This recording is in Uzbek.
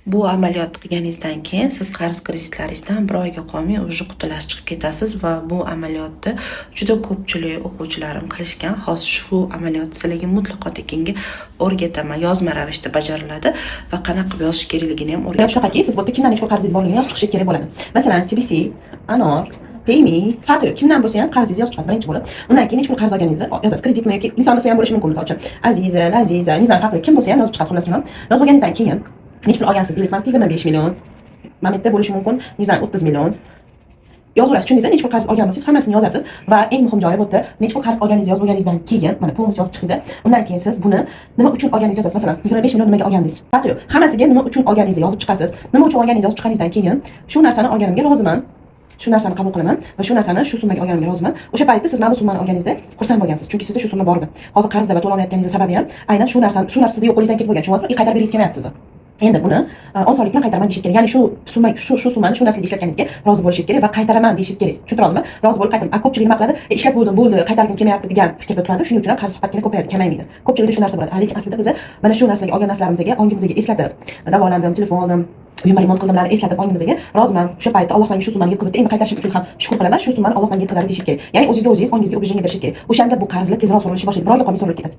Bu amaliyot qilganingizdan keyin siz qarz kreditlaringizdan 1 oyga qolmay уже qutulasiz chiqib ketasiz va bu amaliyotni juda ko'pchilik o'quvchilarim qilishgan. Hozir shu amaliyot sizlarga mutlaqo tekinga o'rgataman. Yozma ravishda bajariladi va qanaqa qilib yozish kerakligini ham o'rgataman. Shunaqaki, siz bu yerda kimdan nechta qarzingiz borligini yozib chiqishingiz kerak bo'ladi. Masalan, TBC, Anor, Payme, farqi yo'q. Kimdan bo'lsa ham qarzingizni yozib chiqasiz birinchi bo'lib. Undan keyin nechta qarz olganingizni yozasiz. Kreditmi yoki misol ham bo'lishi mumkin, misol uchun Aziza, Laziza, nizam farqi kim bo'lsa ham yozib chiqasiz xullas. Yozib olganingizdan keyin nechta pul olgansiz? Ilk 25 million. Momentda bo'lishi mumkin, nizam 30 million. Yozaverasiz. Shuningizda nechta qarz olgan bo'lsangiz, hammasini yozasiz va eng muhim joyi bu yerda nechta qarz olganingizni yozib bo'lganingizdan keyin, mana pulni yozib chiqdingiz. Undan keyin siz buni nima uchun olganingizni yozasiz. Masalan, 25 million nimaga olgandingiz? Farqi yo'q. Hammasiga nima uchun olganingizni yozib chiqasiz. Nima uchun olganingizni yozib chiqqaningizdan keyin shu narsani olganimga roziman. Shu narsani qabul qilaman va shu narsani shu summaga olganimga roziman. O'sha paytda siz mana bu summani olganingizda xursand bo'lgansiz, chunki sizda shu summa bor edi. Hozir qarzda va to'lov olmayotganingiz sababi ham aynan shu narsa sizga yo'q qo'lingizdan ketib bo'lgan. Shunga qaytarib berishingiz kelmayapti siz. Endi buni osonlik bilan qaytaraman deyishingiz kerak. Ya'ni shu summani shu narsaga ishlatganingizga rozi bo'lishingiz kerak va qaytaraman deyishingiz kerak. Tushundingizmi? Rozi bo'lib qaytaraman. Ko'pchilik nima qiladi? Ishlab bo'ldi, qaytargim kelmayapti degan fikrda turadi. Shuning uchun ham qarz suhbatgina ko'payadi, kamaymaydi. Ko'pchilikda shu narsa bo'ladi. Lekin aslida biz mana shu narsaga olgan narsalarimizga ongimizga eslatib, davolandim, telefonim, uyimga remont qildimlarni eslatib ongimizga roziman. O'sha paytda Alloh menga shu summani yetkazdi. Endi qaytarishim uchun ham shukr qilaman. Shu summani Alloh menga yetkazadi deyishingiz kerak. Ya'ni o'zingiz ongingizga o'zingiz berishingiz kerak. O'shanda bu qarzlar tezroq so'ralishi boshlaydi. Bir oyga qolmay so'ralib ketadi.